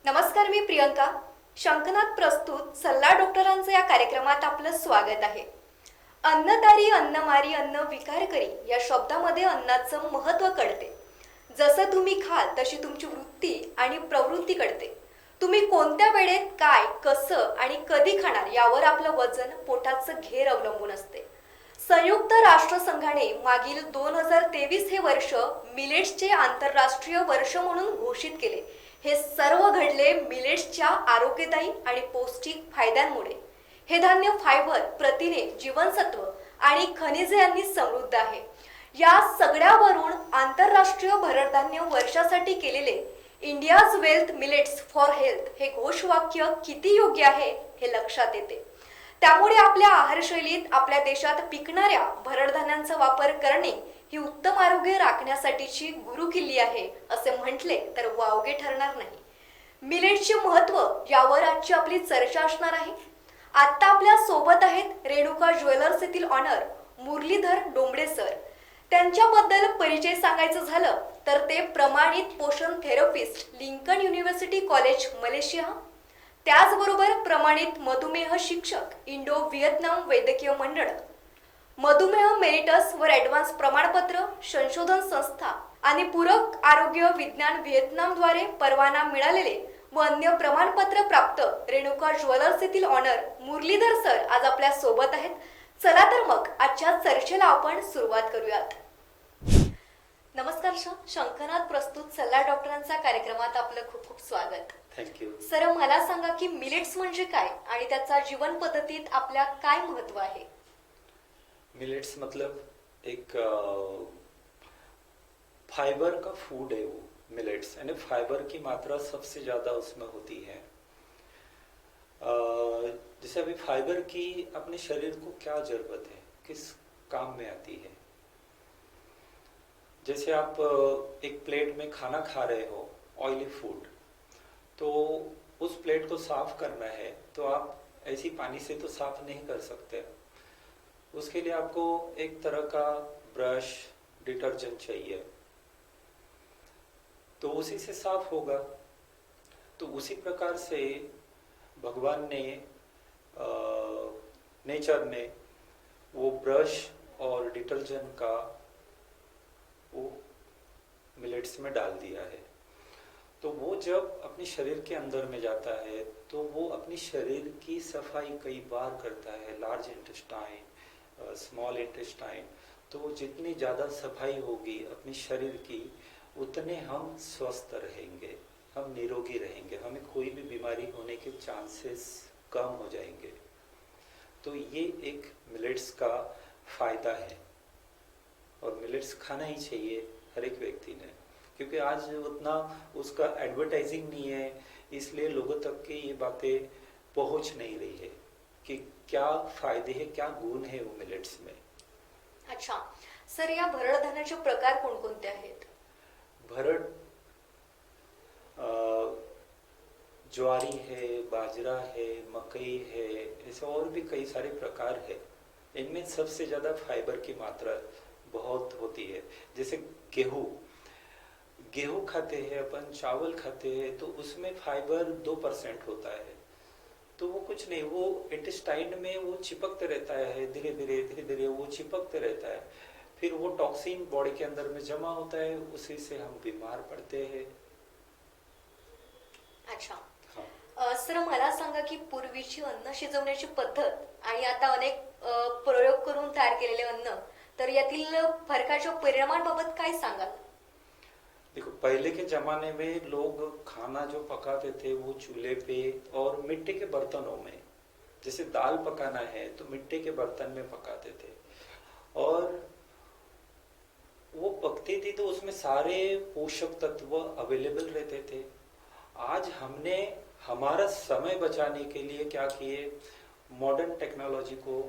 नमस्कार, मी प्रियंका. शंकनाथ प्रस्तुत सल्ला डॉक्टरांचं या कार्यक्रमात आपलं स्वागत आहे. अन्नदारी अन्नमारी अन्न विकार करी या शब्दामध्ये अन्नाचं महत्त्व कळते. जसं तुम्ही खाल तशी तुमची वृत्ती आणि प्रवृत्ती कळते. तुम्ही कोणत्या वेळेत काय, कसं आणि कधी खाणार यावर आपलं वजन, पोटाचं घेर अवलंबून असते. संयुक्त राष्ट्रसंघाने मागील 2023 हे वर्ष मिलेट्सचे आंतरराष्ट्रीय वर्ष म्हणून घोषित केले. हे सर्व घडले मिलेट्सच्या आरोग्यदायी आणि पौष्टिक फायद्यांमुळे. हे धान्य फायबर, प्रथिने, जीवनसत्व आणि खनिजे यांनी समृद्ध आहे. या सगळ्यावरून आंतरराष्ट्रीय भरडधान्य वर्षासाठी केलेले India's wealth millets for health हे घोषवाक्य किती योग्य आहे हे लक्षात येते. त्यामुळे आपल्या आहारशैलीत आपल्या देशात पिकणाऱ्या भरडधान्यांचा वापर करणे ही उत्तम आरोग्य राखण्यासाठीची गुरुकिल्ली आहे असे म्हटले तर वावगे ठरणार नाही. मिलेट्सचे महत्त्व यावर आजची आपली चर्चा असणार आहे. आता आपल्या सोबत आहेत रेणुका ज्वेलर्स येथील ऑनर मुरलीधर डोंबडे सर. त्यांच्याबद्दल परिचय सांगायचं झालं तर ते प्रमाणित पोषण therapist, Lincoln university college, Malaysia. त्याचबरोबर प्रमाणित मधुमेह शिक्षक, इंडो व्हिएतनाम वैद्यकीय मंडळ, मधुमेह मेरिटस वर ॲडव्हान्स प्रमाणपत्र, संशोधन संस्था आणि पूरक आरोग्य विज्ञान व्हिएतनामद्वारे परवाना मिळालेले व अन्य प्रमाणपत्र प्राप्त रेणुका ज्वेलर्स येथील ऑनर मुरलीधर सर आज आपल्या सोबत आहेत. चला तर मग आजच्या चर्चेला आपण सुरुवात करूयात. नमस्कार सर. शंकनाथ प्रस्तुत सल्ला डॉक्टरांच्या कार्यक्रमात आपलं खूप खूप स्वागत. थँक्यू. सर, मला सांगा की मिलेट्स म्हणजे काय आणि त्याचा जीवन पद्धतीत आपल्या काय महत्व आहे? मिलेट्स मतलब एक फाइबर का फूड है वो मिलेट्स, यानी फाइबर की मात्रा सबसे ज़्यादा उसमें होती है. जैसे अभी फाइबर की अपने शरीर को क्या ज़रूरत है, किस काम में आती है. जैसे आप एक प्लेट में खाना खा रहे हो, ऑयली फूड, तो उस प्लेट को साफ करना है तो आप ऐसी पानी से तो साफ नहीं कर सकते. उसके लिए आपको एक तरह का ब्रश, डिटर्जेंट चाहिए, तो उसी से साफ होगा. तो उसी प्रकार से भगवान ने, नेचर ने वो ब्रश और डिटर्जेंट का वो मिलेट्स में डाल दिया है. तो वो जब अपने शरीर के अंदर में जाता है तो वो अपनी शरीर की सफाई कई बार करता है. Large intestine, small intestine. तो जितनी ज़्यादा सफाई होगी अपने शरीर की, उतने हम स्वस्थ रहेंगे, हम निरोगी रहेंगे, हमें कोई भी बीमारी होने के चांसेस कम हो जाएंगे. तो ये एक मिलेट्स का फ़ायदा है और मिलेट्स खाना ही चाहिए हर एक व्यक्ति ने, क्योंकि आज उतना उसका एडवर्टाइजिंग नहीं है, इसलिए लोगों तक की ये बातें पहुंच नहीं रही है कि क्या फायदे हैं, क्या गुण है वो मिलेट्स में. अच्छा सर, या भरडधान्याचे प्रकार कोणकोणते आहेत? भरड ज्वारी है, बाजरा है, मकई है, ऐसे और भी कई सारे प्रकार है. इनमें सबसे ज़्यादा फाइबर की मात्रा बहुत होती है. जैसे गेहूँ खाते हैं अपन, चावल खाते हैं, तो उसमें फाइबर 2% होता है. तो वो कुछ नहीं, वो इंटेस्टाइन में वो चिपकते रहता है, धीरे धीरे वो चिपकते रहता है. फिर वो टॉक्सिन बॉडी के अंदर में जमा होता है, उसी से हम बीमार पड़ते हैं. अच्छा सर, मला सांगा की पूर्वीची अन्न शिजवण्याची पद्धत आणि आता अनेक प्रयोग करून तयार केलेले अन्न, तर यातील फरकाच्या परिणामांबाबत काय सांगाल? देखो, पहले के जमाने में लोग खाना जो पकाते थे वो चूल्हे पे और मिट्टी के बर्तनों में, जैसे दाल पकाना है तो मिट्टी के बर्तन में पकाते थे और वो पकती थी तो उसमें सारे पोषक तत्व अवेलेबल रहते थे. आज हमने हमारा समय बचाने के लिए क्या किए, मॉडर्न टेक्नोलॉजी को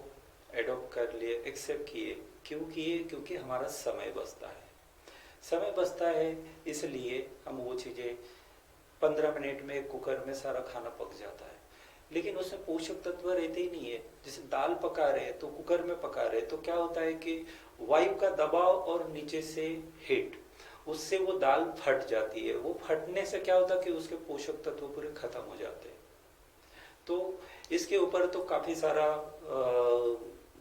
एडॉप्ट कर लिए, एक्सेप्ट किए. क्यों किए? क्योंकि हमारा समय बचता है. समय बचता है इसलिए हम वो चीज़ें 15 मिनट में कुकर में सारा खाना पक जाता है, लेकिन उसमें पोषक तत्व रहते ही नहीं है. जैसे दाल पका रहे तो कुकर में पका रहे तो क्या होता है कि वायु का दबाव और नीचे से हीट, उससे वो दाल फट जाती है। वो फटने से क्या होता है कि उसके पोषक तत्व पूरे खत्म हो जाते हैं। तो इसके ऊपर तो काफी सारा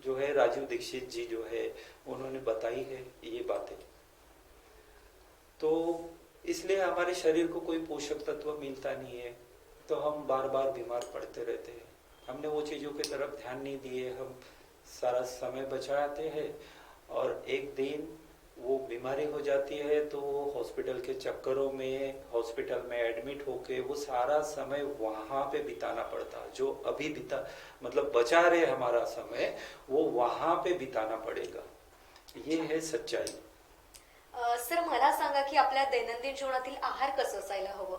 जो है राजीव दीक्षित जी जो है उन्होंने बताई है ये बातें। तो इसलिए हमारे शरीर को कोई पोषक तत्व मिलता नहीं है, तो हम बार बार बीमार पड़ते रहते हैं। हमने वो चीज़ों की तरफ ध्यान नहीं दिए, हम सारा समय बचाते हैं और एक दिन वो बीमारी हो जाती है तो हॉस्पिटल के चक्करों में, हॉस्पिटल में एडमिट होके वो सारा समय वहाँ पे बिताना पड़ता। जो अभी बिता मतलब बचा रहे हमारा समय, वो वहाँ पे बिताना पड़ेगा। ये है सच्चाई। सर मला सांगा की आपल्या दैनंदिन जीवनातील आहार कसं असायला हवं?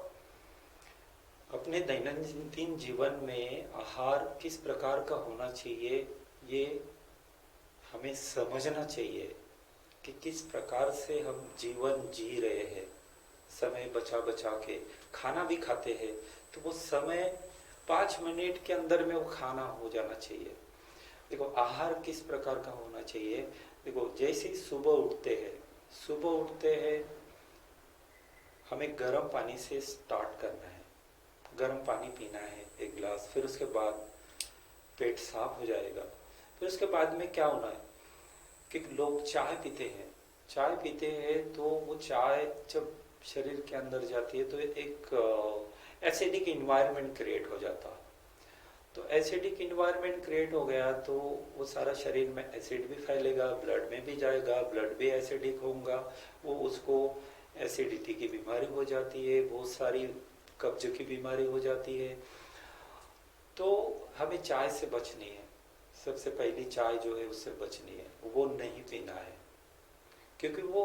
अपने दैनंदिन जीवन में आहार किस प्रकार का होना चाहिए, ये हमें समझना चाहिए कि किस प्रकार से हम जीवन जी रहे हैं। समय बचा बचा के खाना भी खाते हैं तो वो समय 5 मिनट के अंदर में वो खाना हो जाना चाहिए। देखो आहार किस प्रकार का होना चाहिए। देखो जैसे ही सुबह उठते हैं हमें गर्म पानी से स्टार्ट करना है। गर्म पानी पीना है 1 गिलास, फिर उसके बाद पेट साफ हो जाएगा। फिर उसके बाद में क्या होना है कि लोग चाय पीते हैं तो वो चाय जब शरीर के अंदर जाती है तो एक एसिडिक इन्वायरमेंट क्रिएट हो जाता है। तो एसिडिक इन्वायरमेंट क्रिएट हो गया तो वो सारा शरीर में एसिड भी फैलेगा, ब्लड में भी जाएगा, ब्लड भी एसिडिक होगा, वो उसको एसिडिटी की बीमारी हो जाती है, बहुत सारी कब्ज की बीमारी हो जाती है। तो हमें चाय से बचनी है। सबसे पहली चाय जो है उससे बचनी है, वो नहीं पीना है, क्योंकि वो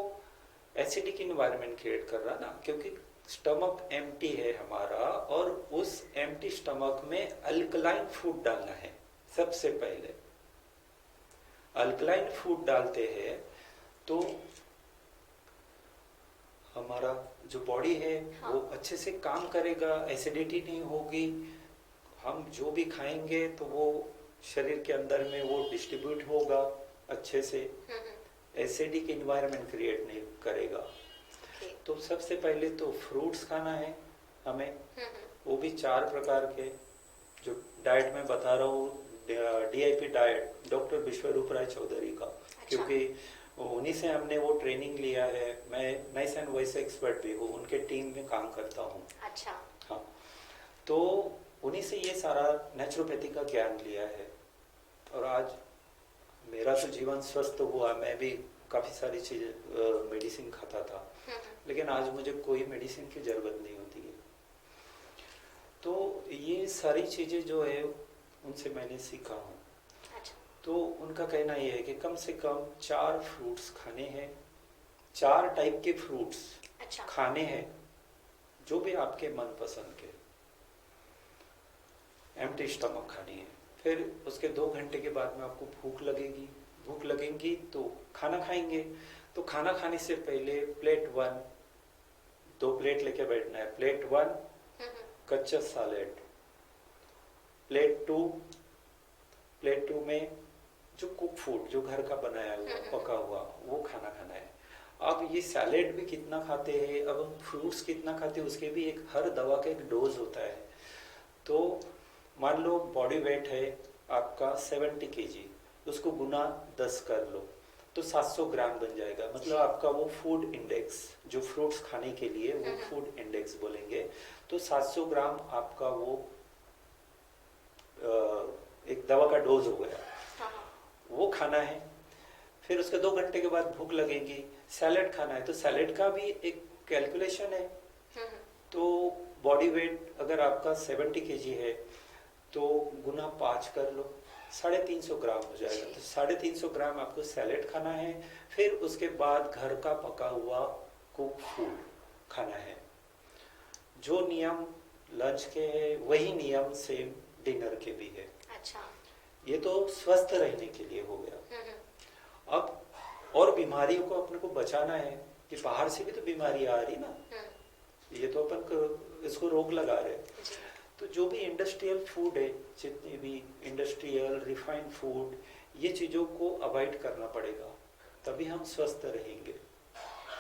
एसिडिक इन्वायरमेंट क्रिएट कर रहा ना। क्योंकि स्टमक एम्प्टी है हमारा और उस एम्प्टी स्टमक में अल्कलाइन फूड डालना है। सबसे पहले अल्कलाइन फूड डालते हैं तो हमारा जो बॉडी है हाँ। वो अच्छे से काम करेगा, एसिडिटी नहीं होगी। हम जो भी खाएंगे तो वो शरीर के अंदर में वो डिस्ट्रीब्यूट होगा अच्छे से, एसिडिक इन्वायरमेंट क्रिएट नहीं करेगा। तो सबसे पहले तो फ्रूट्स खाना है हमें, वो भी 4 प्रकार के जो डाइट में बता रहा हूँ, DIP डाइट डॉक्टर विश्वरूप राय चौधरी का। क्योंकि उन्हीं से हमने वो ट्रेनिंग लिया है। मैं नाइस एंड वॉइस एक्सपर्ट भी हूँ, उनके टीम में काम करता हूँ। अच्छा। हाँ, तो उन्हीं से ये सारा नेचुरोपैथी का ज्ञान लिया है और आज मेरा तो जीवन स्वस्थ हुआ। मैं भी काफ़ी सारी चीज़ें मेडिसिन खाता था, लेकिन आज मुझे कोई मेडिसिन की ज़रूरत नहीं होती है। तो ये सारी चीज़ें जो है उनसे मैंने सीखा हूँ। अच्छा। तो उनका कहना ये है कि कम से कम 4 फ्रूट्स खाने हैं, 4 टाइप के फ्रूट्स अच्छा। खाने हैं, जो भी आपके मनपसंद के। एम्प्टी स्टमक खानी है। फिर उसके 2 घंटे के बाद में आपको भूख लगेगी तो खाना खाएंगे। तो खाना खाने से पहले प्लेट 1 2 प्लेट लेके बैठना है। प्लेट 1 कच्चा सैलेड, प्लेट 2 में जो कुक फूड, जो घर का बनाया हुआ पका हुआ वो खाना खाना है। अब ये सैलेड भी कितना खाते हैं, अब हम फ्रूट्स कितना खाते हैं, उसके भी एक हर दवा का एक डोज होता है। तो मान लो बॉडी वेट है आपका 70 kg, उसको गुना 10 कर लो तो 700 ग्राम बन जाएगा। मतलब आपका वो फूड इंडेक्स, जो फ्रूट्स खाने के लिए वो फूड इंडेक्स बोलेंगे, तो 700 ग्राम आपका वो एक दवा का डोज हो गया। वो खाना है। फिर उसके 2 घंटे के बाद भूख लगेगी, सैलेड खाना है। तो सैलेड का भी एक कैलकुलेशन है। तो बॉडी वेट अगर आपका 70 kg है तो गुना 5 कर लो, 350 ग्राम हो जाएगा। तो 350 ग्राम आपको सैलेड खाना है। फिर उसके बाद घर का पका हुआ कुक फूड खाना है। जो नियम लंच के है वही नियम सेम डिनर के भी है। अच्छा। ये तो स्वस्थ रहने के लिए हो गया। अब और बीमारियों को अपने को बचाना है कि बाहर से भी तो बीमारी आ रही ना, ये तो अपन इसको रोक लगा रहे। तो जो भी इंडस्ट्रियल फूड है, जितने भी इंडस्ट्रियल रिफाइंड फूड, ये चीज़ों को अवॉइड करना पड़ेगा, तभी हम स्वस्थ रहेंगे।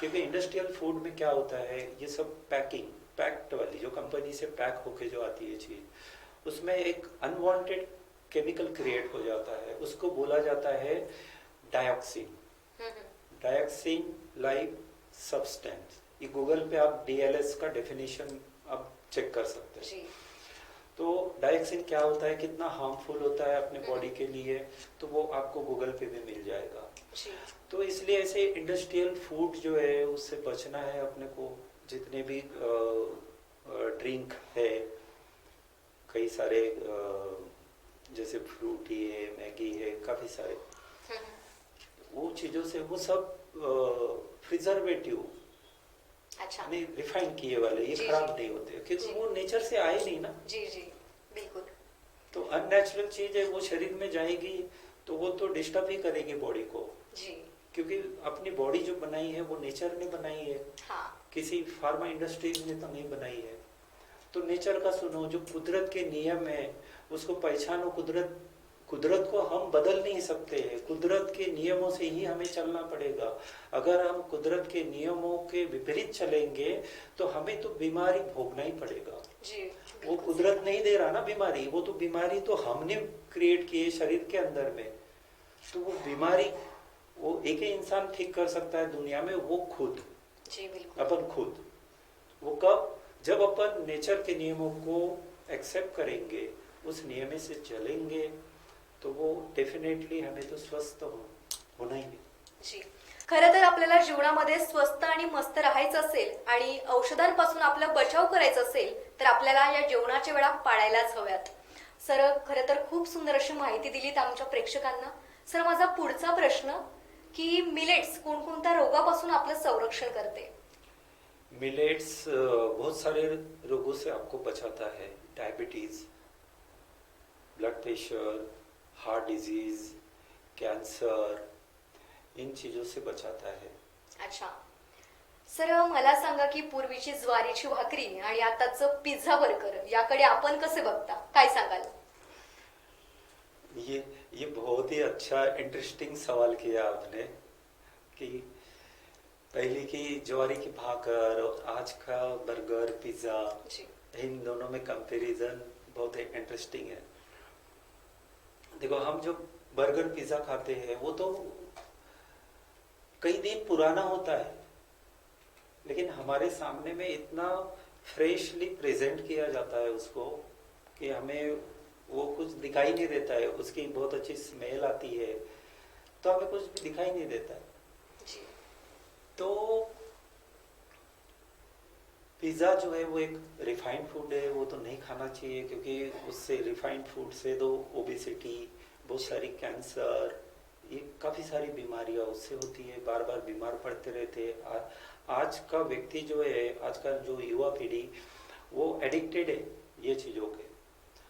क्योंकि इंडस्ट्रियल फूड में क्या होता है, ये सब पैक्ड वाली जो कंपनी से पैक होके जो आती है चीज, उसमें एक अनवांटेड केमिकल क्रिएट हो जाता है, उसको बोला जाता है डायोक्सिन। डायोक्सिन लाइक सब्सटेंस, ये गूगल पे आप डीएलएस का डेफिनेशन आप चेक कर सकते हैं। तो डायोक्सिन क्या होता है, कितना हार्मफुल होता है अपने बॉडी के लिए, तो वो आपको गूगल पे भी मिल जाएगा। तो इसलिए ऐसे इंडस्ट्रियल फूड जो है उससे बचना है अपने को। जितने भी ड्रिंक है, कई सारे जैसे फ्रूटी है, मैगी है, काफी सारे वो चीजों से, वो सब प्रिजर्वेटिव, अच्छा, नहीं रिफाइन किए वाले, ये खराब नहीं होते क्योंकि वो नेचर से आए नहीं ना। जी जी बिल्कुल। तो अननेचुरल चीज है, वो शरीर में जाएगी तो वो तो डिस्टर्ब ही करेगी बॉडी को जी। क्योंकि अपनी बॉडी जो बनाई है वो नेचर ने बनाई है। हाँ। किसी फार्मा इंडस्ट्रीज ने तो नहीं बनाई है। तो नेचर का सुनो, जो कुदरत के नियम है उसको पहचानो। कुदरत को हम बदल नहीं सकते हैं, कुदरत के नियमों से ही हमें चलना पड़ेगा। अगर हम कुदरत के नियमों के विपरीत चलेंगे तो हमें तो बीमारी भोगना ही पड़ेगा जी। वो कुदरत नहीं दे रहा ना बीमारी, वो तो बीमारी तो हमने क्रिएट की है शरीर के अंदर में। तो वो बीमारी वो एक ही इंसान ठीक कर सकता है दुनिया में, वो खुद। जी बिल्कुल। अपन खुद। वो कब? जब अपन नेचर के नियमों को एक्सेप्ट करेंगे, उस नियम से चलेंगे, तो वो डेफिनेटली हमें तो स्वस्थ होना ही है। जी, खरं तर आपल्याला जीवनामध्ये स्वस्थ आणि मस्त राहायचं असेल आणि औषधांपासून आपला बचाव करायचा असेल तर आपल्याला या जेवणाच्या वेळा पाळायलाच हव्यात। सर, खरं तर खूप सुंदर अशी माहिती दिलीत आमच्या प्रेक्षकांना। सर, माझा पुढचा प्रश्न की मिलेट्स कोणकोणत्या रोगापासून आपलं संरक्षण करते? मिलेट्स बहुत सारे रोगों से आपको बचाता है। Diabetes, blood pressure, heart disease, cancer, इन चीजों से बचाता है। अच्छा सर, मला सांगा की पूर्वीची ज्वारीची भाकरी आणि आताचं पिझ्झा बर्गर याकडे आपण कसे बघता, काय सांगाल? ये बहुत ही अच्छा इंटरेस्टिंग सवाल किया आपने कि पहले की ज्वारी की भाकर और आज का बर्गर, पिज्जा, इन दोनों में कंपैरिजन बहुत ही इंटरेस्टिंग है। देखो, हम जो बर्गर पिज्जा खाते हैं वो तो कई दिन पुराना होता है, लेकिन हमारे सामने में इतना फ्रेशली प्रेजेंट किया जाता है उसको कि हमें वो कुछ दिखाई नहीं देता है। उसकी बहुत अच्छी स्मेल आती है तो हमें कुछ भी दिखाई नहीं देता है। तो पिज्जा जो है वो एक रिफाइंड फूड है, वो तो नहीं खाना चाहिए क्योंकि उससे रिफाइंड फूड से तो ओबेसिटी, बहुत सारी कैंसर, ये काफी सारी बीमारियां उससे होती है। बार बार बीमार पड़ते रहते हैं। आज का व्यक्ति जो है, आज का जो युवा पीढ़ी, वो एडिक्टेड है ये चीजों के।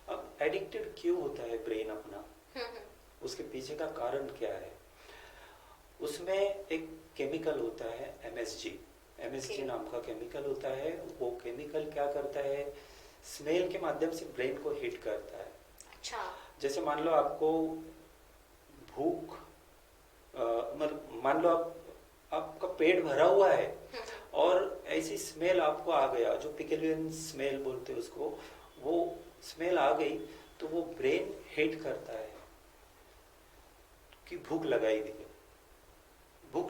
अब एडिक्टेड क्यों होता है ब्रेन अपना, उसके पीछे का कारण क्या है? उसमें एक केमिकल होता है एमएसजी नाम का केमिकल होता है। वो केमिकल क्या करता है, स्मेल के माध्यम से ब्रेन को हिट करता है। अच्छा। जैसे मान लो आपको भूख, मान लो आपका पेट भरा हुआ है और ऐसी स्मेल आपको आ गया, जो पिकलियन स्मेल बोलते हैं उसको, वो स्मेल आ गई तो वो ब्रेन हिट करता है कि भूख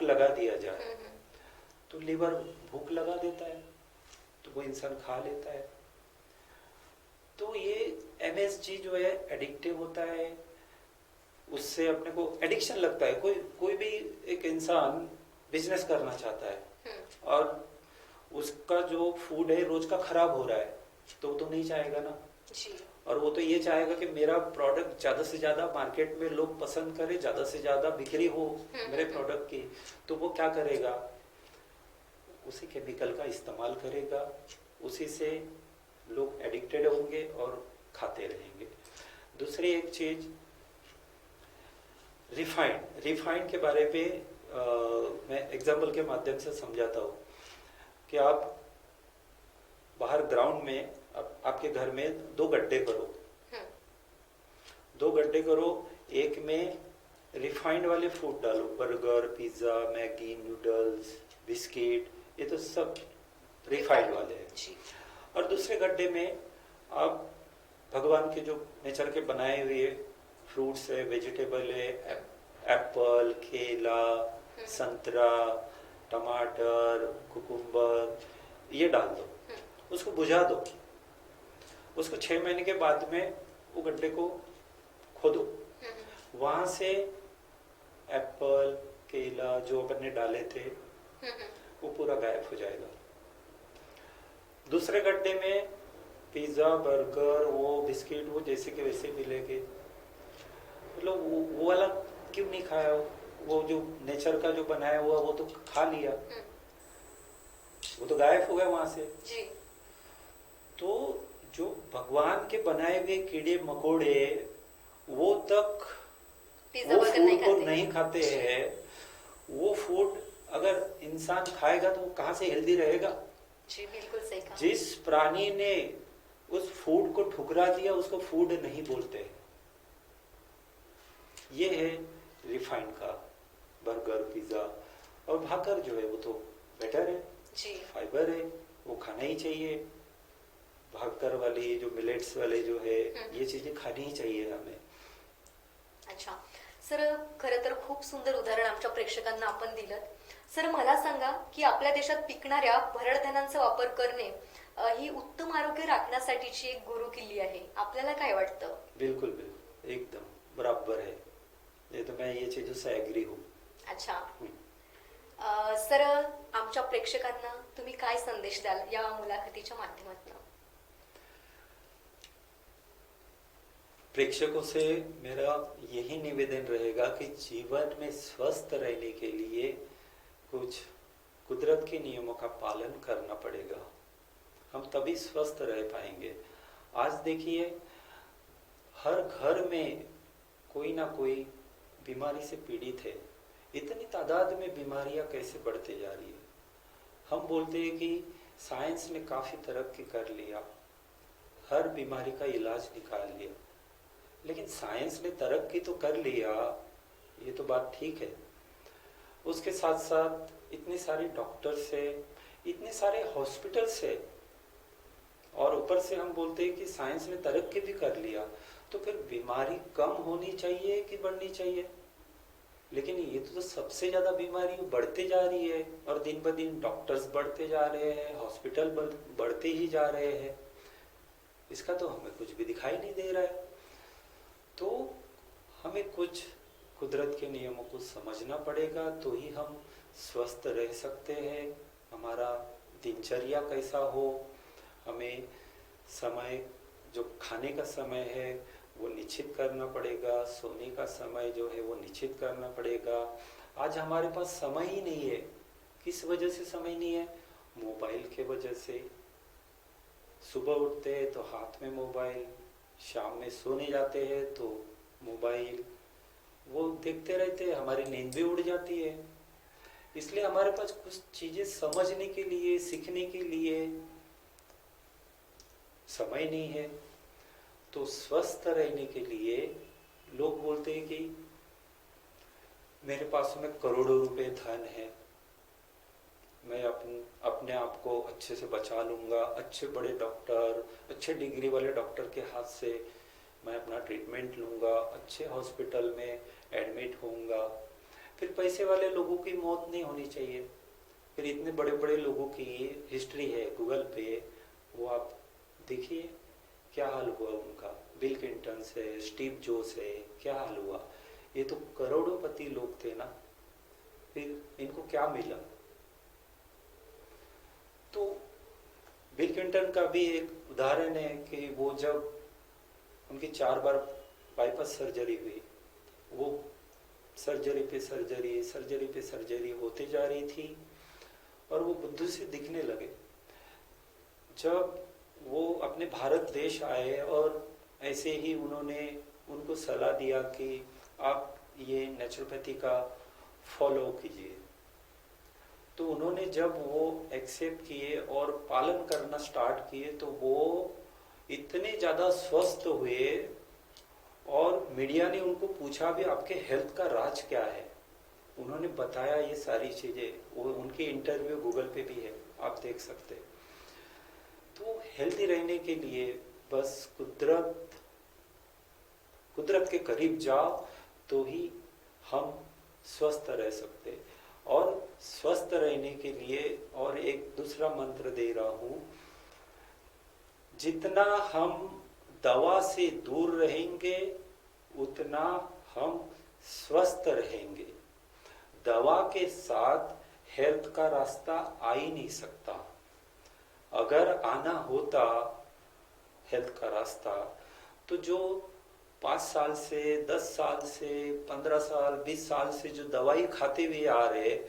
लगा दिया जाए। तो लिवर भूख लगा देता है तो वो इंसान खा लेता है। तो ये एमएसजी जो है एडिक्टिव होता है, उससे अपने को एडिक्शन लगता है। कोई भी एक इंसान बिजनेस करना चाहता है और उसका जो फूड है रोज का खराब हो रहा है तो वो तो नहीं चाहेगा ना जी। और वो तो ये चाहेगा कि मेरा प्रोडक्ट ज्यादा से ज्यादा मार्केट में लोग पसंद करें, ज्यादा से ज्यादा बिक्री हो मेरे प्रोडक्ट की। तो वो क्या करेगा, उसी केमिकल का इस्तेमाल करेगा, उसी से लोग एडिक्टेड होंगे और खाते रहेंगे। दूसरी एक चीज, रिफाइंड के बारे में मैं एग्जाम्पल के माध्यम से समझाता हूँ कि आप बाहर ग्राउंड में आपके घर में 2 गड्ढे करो, 2 गड्ढे करो, एक में रिफाइंड वाले फूड डालो, burger, pizza, Maggi, noodles, biscuit, ये तो सब रिफाइंड वाले हैं। जी। और दूसरे गड्ढे में आप भगवान के जो नेचर के बनाए हुए फ्रूट्स है, वेजिटेबल है, एप्पल, केला, संतरा, टमाटर, कुकुम्बर, ये डाल दो, उसको बुझा दो। उसको 6 महीने के बाद में वो गड्ढे को खोदो, वहां से एप्पल, केला जो अपन ने डाले थे वो पूरा गायब हो जाएगा। दूसरे गड्ढे में पिज्जा, बर्गर, वो बिस्किट, वो जैसे के वैसे मिलेंगे। मतलब वो वाला क्यों नहीं खाया? वो जो नेचर का जो बनाया हुआ वो तो खा लिया, वो तो गायब हो गया वहां से। जी। तो जो भगवान के बनाए हुए कीड़े मकोड़े वो तक पिज्जा वो बर्गर फूड नहीं को खाते। नहीं खाते हैं। वो फूड अगर इंसान खाएगा तो वो कहाँ से हेल्दी रहेगा? जी बिल्कुल सही कहा। जिस प्राणी ने उस फूड को ठुकरा दिया उसको फूड नहीं बोलते। ये है रिफाइंड का बर्गर, पिज्जा। और भाकर जो है वो तो बेटर है, जी। फाइबर है, वो खाना ही चाहिए। भाकर वाली जो मिलेट्स वाले जो है ये चीजें खानी ही चाहिए हमें। अच्छा सर, खरं तर खूप सुंदर उदाहरण आमच्या प्रेक्षकांना आपण दिलं। सर मला सांगा की आपल्या देशात पिकणाऱ्या भरड धान्यांचा वापर करणे ही उत्तम आरोग्य राखण्यासाठीची एक गुरुकिल्ली आहे, आपल्याला काय वाटतं? बिल्कुल बिल्कुल एकदम बराबर है, ये तो मैं ये चीजों से एग्री हूँ। अच्छा सर, आमच्या प्रेक्षकांना तुम्ही काय संदेश द्याल या मुलाखतीच्या माध्यमातून? प्रेक्षकों से मेरा यही निवेदन रहेगा कि जीवन में स्वस्थ रहने के लिए कुछ कुदरत के नियमों का पालन करना पड़ेगा, हम तभी स्वस्थ रह पाएंगे। आज देखिए हर घर में कोई ना कोई बीमारी से पीड़ित है। इतनी तादाद में बीमारियां कैसे बढ़ते जा रही है? हम बोलते हैं कि साइंस ने काफी तरक्की कर लिया, हर बीमारी का इलाज निकाल लिया, लेकिन साइंस ने तरक्की तो कर लिया, ये तो बात ठीक है। उसके साथ साथ इतने सारे डॉक्टर्स है, इतने सारे हॉस्पिटल्स है, और ऊपर से हम बोलते हैं कि साइंस ने तरक्की भी कर लिया, तो फिर बीमारी कम होनी चाहिए कि बढ़नी चाहिए? लेकिन ये तो सबसे ज्यादा बीमारी बढ़ते जा रही है, और दिन ब दिन डॉक्टर्स बढ़ते जा रहे हैं, हॉस्पिटल बढ़ते ही जा रहे हैं। इसका तो हमें कुछ भी दिखाई नहीं दे रहा है। तो हमें कुछ कुदरत के नियमों को समझना पड़ेगा, तो ही हम स्वस्थ रह सकते हैं। हमारा दिनचर्या कैसा हो, हमें समय, जो खाने का समय है वो निश्चित करना पड़ेगा, सोने का समय जो है वो निश्चित करना पड़ेगा। आज हमारे पास समय ही नहीं है। किस वजह से समय नहीं है? मोबाइल के वजह से। सुबह उठते हैं तो हाथ में मोबाइल, शाम में सोने जाते हैं तो मोबाइल, वो देखते रहते हैं, हमारी नींद भी उड़ जाती है। इसलिए हमारे पास कुछ चीजें समझने के लिए, सीखने के लिए समय नहीं है। तो स्वस्थ रहने के लिए लोग बोलते हैं कि मेरे पास में करोड़ों रुपए धन है, मैं अपने आप को अच्छे से बचा लूंगा, अच्छे बड़े डॉक्टर, अच्छे डिग्री वाले डॉक्टर के हाथ से मैं अपना ट्रीटमेंट लूंगा, अच्छे हॉस्पिटल में एडमिट होऊंगा। फिर पैसे वाले लोगों की मौत नहीं होनी चाहिए। फिर इतने बड़े बड़े लोगों की हिस्ट्री है गूगल पे, वो आप देखिए क्या हाल हुआ उनका। बिल क्लिंटन से, स्टीव जॉब्स है, क्या हाल हुआ। ये तो करोड़ोंपति लोग थे ना, फिर इनको क्या मिला? तो बिल क्लिंटन का भी एक उदाहरण है कि वो जब उनकी 4 बार बाईपास सर्जरी हुई, वो सर्जरी पे सर्जरी, सर्जरी पे सर्जरी होती जा रही थी, और वो बुद्धू से दिखने लगे। जब वो अपने भारत देश आए और ऐसे ही उन्होंने उनको सलाह दिया कि आप ये नेचुरोपैथी का फॉलो कीजिए, तो उन्होंने जब वो एक्सेप्ट किए और पालन करना स्टार्ट किए तो वो इतने ज़्यादा स्वस्थ हुए। और मीडिया ने उनको पूछा भी आपके हेल्थ का राज क्या है, उन्होंने बताया ये सारी चीज़ें, वो उनकी इंटरव्यू गूगल पे भी है, आप देख सकते हैं। तो हेल्दी रहने के लिए बस कुदरत के करीब जाओ तो ही हम स्वस्थ रह सकते। और स्वस्थ रहने के लिए और एक दूसरा मंत्र दे रहा हूँ, जितना हम दवा से दूर रहेंगे उतना हम स्वस्थ रहेंगे। दवा के साथ हेल्थ का रास्ता आ ही नहीं सकता। अगर आना होता हेल्थ का रास्ता, तो जो 5 साल से, 10 साल से, 15 साल, 20 साल से जो दवाई खाते हुए आ रहे,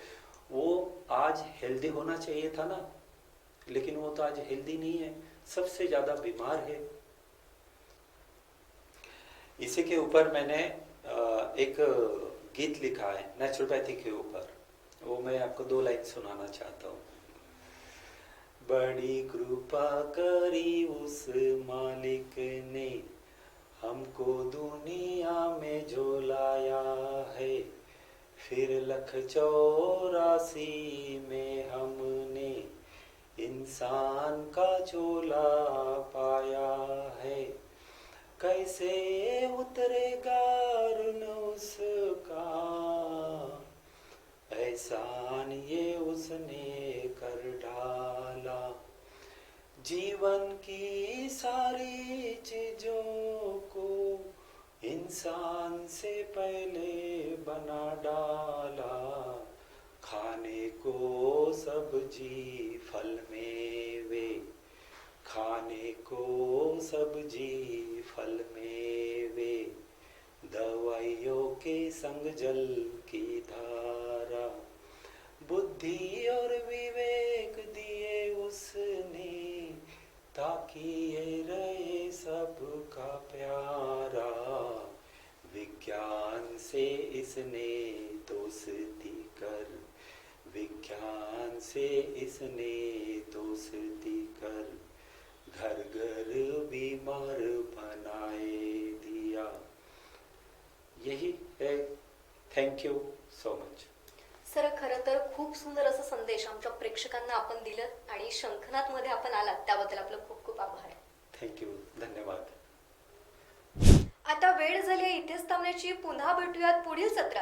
वो आज हेल्दी होना चाहिए था ना, लेकिन वो तो आज हेल्दी नहीं है, सबसे ज्यादा बीमार है। इसी के ऊपर मैंने एक गीत लिखा है नेचुरोपैथी के ऊपर, वो मैं आपको 2 लाइन सुनाना चाहता हूँ। बड़ी कृपा करी उस मालिक ने, हमको दुनिया में जो लाया है, फिर 184 में हमने इंसान का झोला पाया है। कैसे उतरेगा ऋण उसका, एहसान ये उसने कर डाला। जीवन की सारी चीजों को इंसान से पहले बना डाला। खाने को सब्जी फल मेवे, खाने को सब्जी फल मेवे, दवाइयों के संग जल की धारा। बुद्धि और विवेक दिए उसने, ताकि ये रहे सबका प्यारा। विज्ञान से इसने दोस्ती कर, विज्ञान से इसने दोस्ती कर, घर घर बीमार बनाए दिया। यही है। Thank you so much. Sir, खरं तर खूप सुंदर असा संदेश आमच्या प्रेक्षकांना आपण दिलं आणि शंखनाथमध्ये आपण आलात त्याबद्दल आपलं खूप खूप आभार. Thank you. धन्यवाद. आता वेळ झाली आहे इथेच थांबण्याची. पुन्हा भेटूयात पुढील सत्रात.